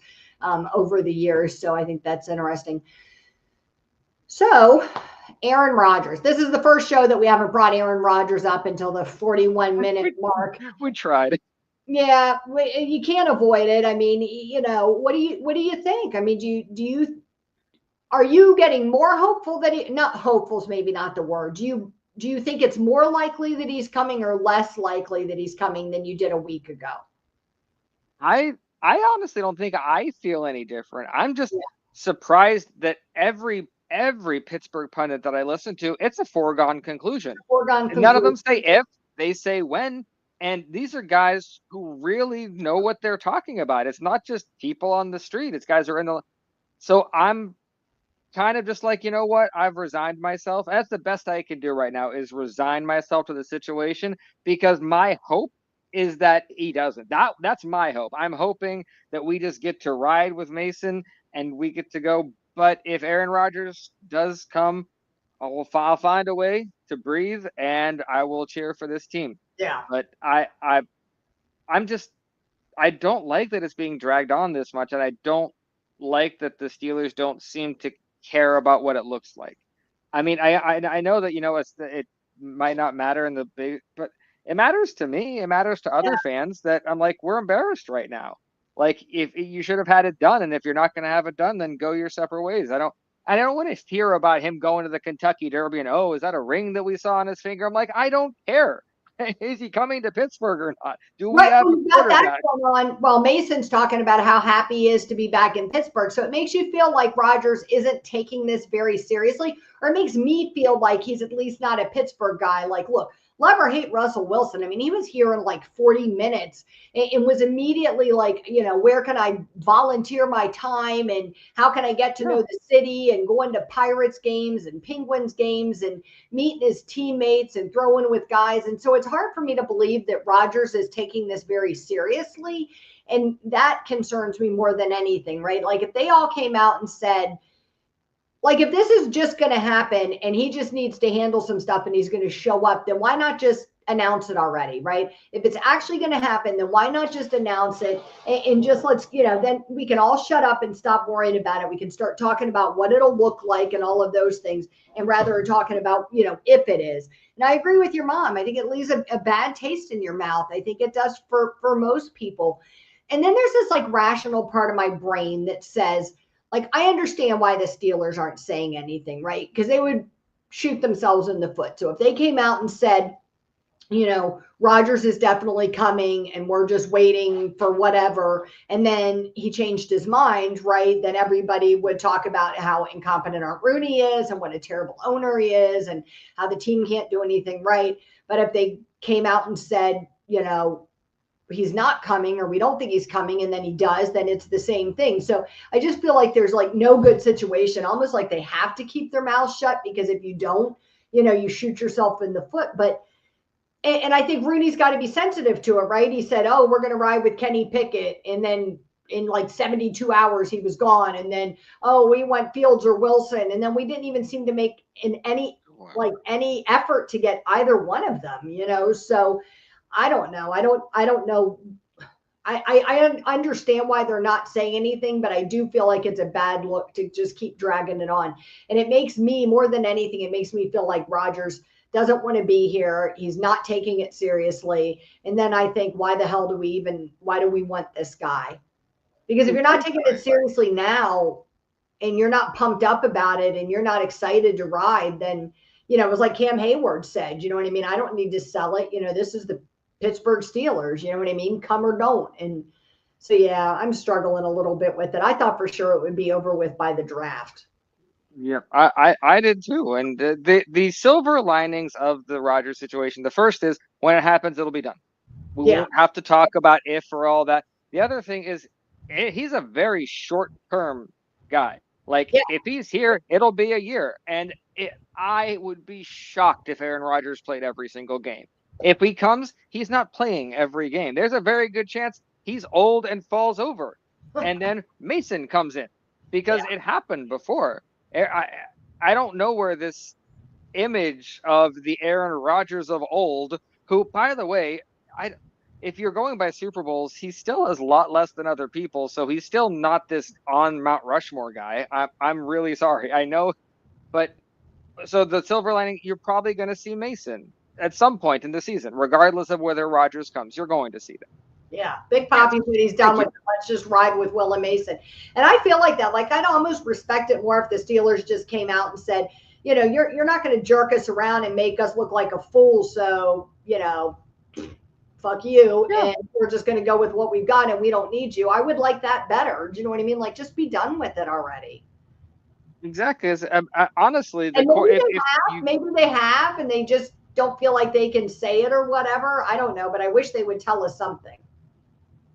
over the years. So I think that's interesting. So Aaron Rodgers. This is the first show that we haven't brought Aaron Rodgers up until the 41-minute We, mark. we tried. Yeah, you can't avoid it. I mean, what do you think? I mean, do you are you getting more hopeful that he not hopeful is maybe not the word. Do you think it's more likely that he's coming or less likely that he's coming than you did a week ago? I I honestly don't think I feel any different. I'm just Yeah, surprised that every Pittsburgh pundit that I listen to, it's a foregone conclusion. foregone None of conclusion. them say if, they say when. And these are guys who really know what they're talking about. It's not just people on the street. It's guys who are in the so I'm kind of just like, you know what? I've resigned myself. That's the best I can do right now is resign myself to the situation because my hope is that he doesn't. That's my hope. I'm hoping that we just get to ride with Mason and we get to go. But if Aaron Rodgers does come, I'll find a way to breathe and I will cheer for this team. Yeah. But I'm just I don't like that it's being dragged on this much, and I don't like that the Steelers don't seem to care about what it looks like. I mean, I know that it might not matter in the big, but it matters to me. It matters to Yeah. other fans that I'm like, we're embarrassed right now. Like, if you should have had it done, and if you're not going to have it done, then go your separate ways. I don't want to hear about him going to the Kentucky Derby and is that a ring that we saw on his finger? I'm like, I don't care. Is he coming to Pittsburgh or not? Do we Right. have Well, a you got that quarterback? going on. Well, Mason's talking about how happy he is to be back in Pittsburgh. So it makes you feel like Rodgers isn't taking this very seriously, or it makes me feel like he's at least not a Pittsburgh guy. Like, look, love or hate Russell Wilson. I mean, he was here in like 40 minutes and was immediately like, where can I volunteer my time and how can I get to Yeah. know the city and going to Pirates games and Penguins games and meeting his teammates and throwing with guys. And so it's hard for me to believe that Rodgers is taking this very seriously. And that concerns me more than anything, right? Like if they all came out and said, like if this is just going to happen and he just needs to handle some stuff and he's going to show up, then why not just announce it already, right? If it's actually going to happen, then why not just announce it and just let's, then we can all shut up and stop worrying about it. We can start talking about what it'll look like and all of those things, and rather talking about, if it is. And I agree with your mom. I think it leaves a bad taste in your mouth. I think it does for most people. And then there's this like rational part of my brain that says, like, I understand why the Steelers aren't saying anything, right? Because they would shoot themselves in the foot. So if they came out and said, Rodgers is definitely coming and we're just waiting for whatever, and then he changed his mind, right? Then everybody would talk about how incompetent Art Rooney is and what a terrible owner he is and how the team can't do anything right. But if they came out and said, he's not coming or we don't think he's coming and then he does, then it's the same thing. So I just feel like there's like no good situation, almost like they have to keep their mouths shut, because if you don't, you shoot yourself in the foot. But and I think Rooney's got to be sensitive to it, right? He said, oh, we're going to ride with Kenny Pickett, and then in like 72 hours he was gone, and then we went Fields or Wilson, and then we didn't even seem to make in any like any effort to get either one of them, you know. So I don't know. I don't know. I understand why they're not saying anything, but I do feel like it's a bad look to just keep dragging it on. And it makes me, more than anything, it makes me feel like Rodgers doesn't want to be here. He's not taking it seriously. And then I think, why do we want this guy? Because if you're not taking it seriously now and you're not pumped up about it and you're not excited to ride, then, you know, it was like Cam Hayward said, you know what I mean? I don't need to sell it. You know, this is the Pittsburgh Steelers, you know what I mean? Come or don't. And so, yeah, I'm struggling a little bit with it. I thought for sure it would be over with by the draft. Yeah, I did too. And the silver linings of the Rodgers situation, the first is when it happens, it'll be done. We Yeah. won't have to talk about if or all that. The other thing is he's a very short-term guy. Like Yeah. if he's here, it'll be a year. And I would be shocked if Aaron Rodgers played every single game. If he comes, he's not playing every game. There's a very good chance he's old and falls over. And then Mason comes in because it happened before. I don't know where this image of the Aaron Rodgers of old, who, by the way, if you're going by Super Bowls, he still has a lot less than other people, so he's still not this on Mount Rushmore guy. I'm really sorry. I know, but so the silver lining, you're probably going to see Mason at some point in the season, regardless of whether Rodgers comes. You're going to see them. Yeah, Big Papi when he's done with it, let's just ride with Will and Mason. And I feel like that. Like I'd almost respect it more if the Steelers just came out and said, you know, you're not going to jerk us around and make us look like a fool. So, you know, fuck you. Yeah. And we're just going to go with what we've got and we don't need you. I would like that better. Do you know what I mean? Like just be done with it already. Exactly. Honestly, maybe they have and they just don't feel like they can say it or whatever. I don't know, but I wish they would tell us something.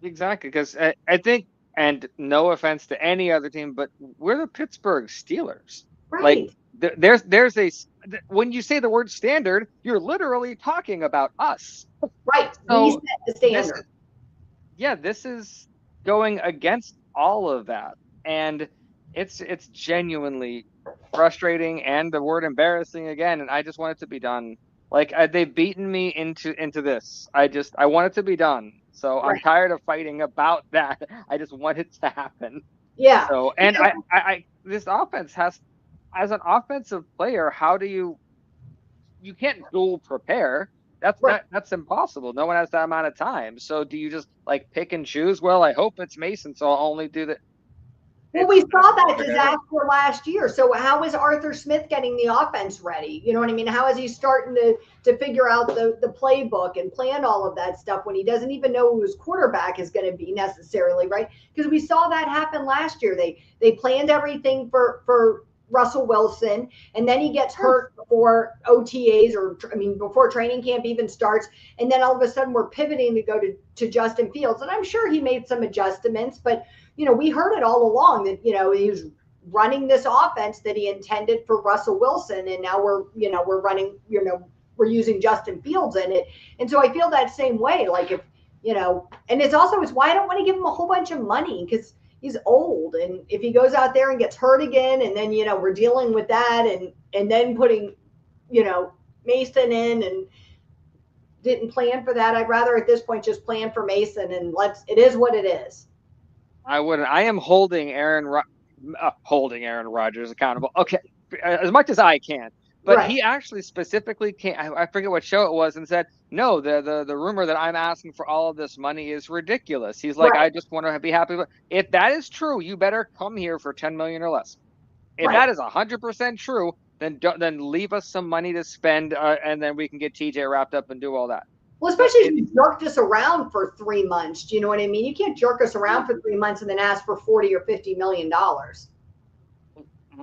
Exactly, because I think, and no offense to any other team, but we're the Pittsburgh Steelers. Right. Like there's when you say the word standard, you're literally talking about us. Right. So we set the standard. This is going against all of that, and it's genuinely frustrating and the word embarrassing again. And I just want it to be done. Like they've beaten me into this. I want it to be done. So I'm tired of fighting about that. I just want it to happen. Yeah. So and I this offense has, as an offensive player, how do you can't dual prepare. That's impossible. No one has that amount of time. So do you just like pick and choose? Well, I hope it's Mason, so I'll only do that. Well, we saw that disaster last year. So how is Arthur Smith getting the offense ready? You know what I mean? How is he starting to figure out the playbook and plan all of that stuff when he doesn't even know who his quarterback is going to be necessarily, right? Because we saw that happen last year. They planned everything for Russell Wilson, and then he gets hurt before OTAs before training camp even starts. And then all of a sudden we're pivoting to go to Justin Fields. And I'm sure he made some adjustments, but you know, we heard it all along that, you know, he was running this offense that he intended for Russell Wilson. And now we're using Justin Fields in it. And so I feel that same way. Like if, you know, and it's why I don't want to give him a whole bunch of money because he's old. And if he goes out there and gets hurt again, and then, you know, we're dealing with that and then putting, you know, Mason in and didn't plan for that. I'd rather at this point just plan for Mason and it is what it is. I wouldn't. I am holding Aaron Rodgers accountable. Okay, as much as I can. But he actually specifically I forget what show it was and said, no, the rumor that I'm asking for all of this money is ridiculous. He's like, I just want to be happy. If that is true, you better come here for $10 million or less. If that is 100% true, then leave us some money to spend, and then we can get TJ wrapped up and do all that. Well, especially if you jerked us around for 3 months. Do you know what I mean? You can't jerk us around for 3 months and then ask for $40 or $50 million.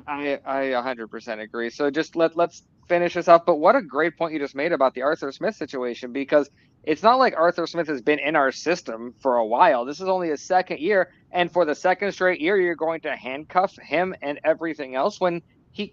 I 100% agree. So just let's finish this up. But what a great point you just made about the Arthur Smith situation, because it's not like Arthur Smith has been in our system for a while. This is only his second year. And for the second straight year, you're going to handcuff him and everything else when he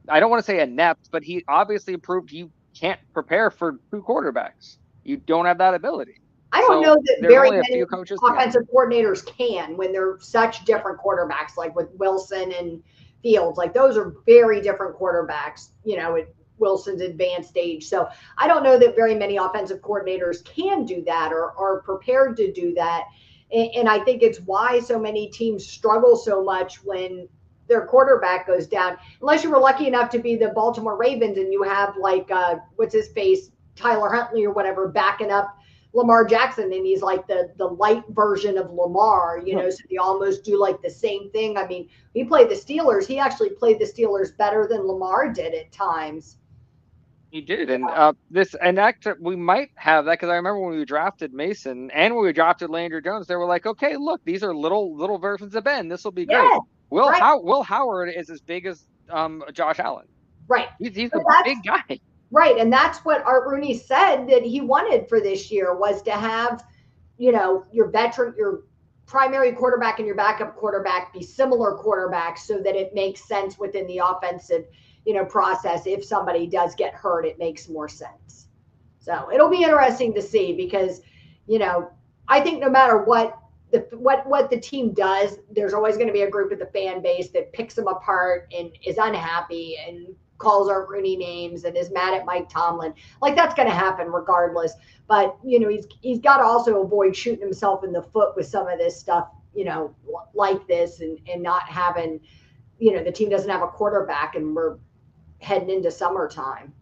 I don't want to say inept, but he obviously proved you can't prepare for two quarterbacks. You don't have that ability. I don't know that very many offensive coordinators can when they're such different quarterbacks, like with Wilson and Fields. Like those are very different quarterbacks. You know, Wilson's advanced age. So I don't know that very many offensive coordinators can do that or are prepared to do that. And I think it's why so many teams struggle so much when their quarterback goes down. Unless you were lucky enough to be the Baltimore Ravens and you have like what's his face, Tyler Huntley or whatever, backing up Lamar Jackson, and he's like the light version of Lamar, you know, so they almost do like the same thing. I mean, he played the Steelers. He actually played the Steelers better than Lamar did at times. He did, and we might have that because I remember when we drafted Mason and when we drafted Landry Jones, they were like, okay, look, these are little versions of Ben. This will be great. Yeah, right. Will Howard is as big as Josh Allen. Right. He's a big guy. Right, and that's what Art Rooney said that he wanted for this year was to have, you know, your primary quarterback and your backup quarterback be similar quarterbacks so that it makes sense within the offensive, you know, process. If somebody does get hurt, it makes more sense. So it'll be interesting to see because, you know, I think no matter what the team does, there's always going to be a group of the fan base that picks them apart and is unhappy and calls Art Rooney names and is mad at Mike Tomlin. Like that's going to happen regardless. But you know, he's got to also avoid shooting himself in the foot with some of this stuff, you know, like this and not having, you know, the team doesn't have a quarterback and we're heading into summertime.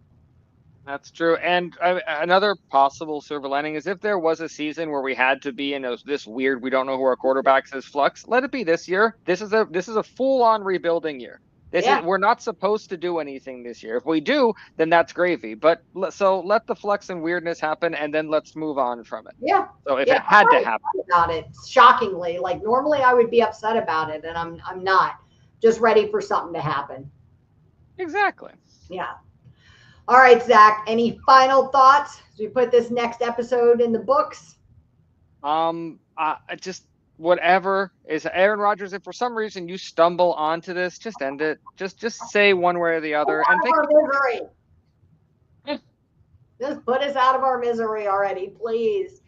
That's true. And another possible silver lining is if there was a season where we had to be in this weird, we don't know who our quarterbacks is flux, let it be this year. This is a full on rebuilding year. We're not supposed to do anything this year. If we do, then that's gravy. But so let the flux and weirdness happen, and then let's move on from it. Yeah. So if it had to happen, about it, shockingly, like normally I would be upset about it, and I'm not. Just ready for something to happen. Exactly. Yeah. All right, Zac. Any final thoughts as we put this next episode in the books? Just whatever is Aaron Rodgers. If for some reason you stumble onto this, just end it. Just say one way or the other. And our misery. Just put us out of our misery already, please.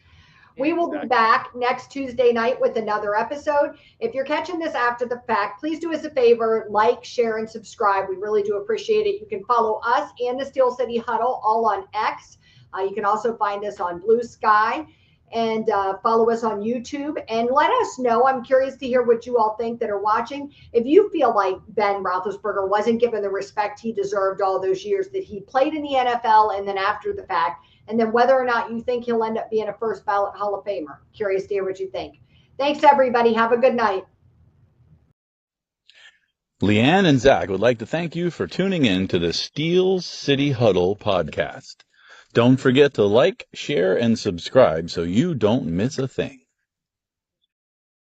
We will be back next Tuesday night with another episode. If you're catching this after the fact, please do us a favor, like, share, and subscribe. We really do appreciate it. You can follow us and the Steel City Huddle all on X. You can also find us on Blue Sky and follow us on YouTube and let us know. I'm curious to hear what you all think that are watching. If you feel like Ben Roethlisberger wasn't given the respect he deserved all those years that he played in the NFL and then after the fact, and then whether or not you think he'll end up being a first ballot Hall of Famer. Curious to hear what you think. Thanks, everybody. Have a good night. LeeAnn and Zac would like to thank you for tuning in to the Steel City Huddle podcast. Don't forget to like, share, and subscribe so you don't miss a thing.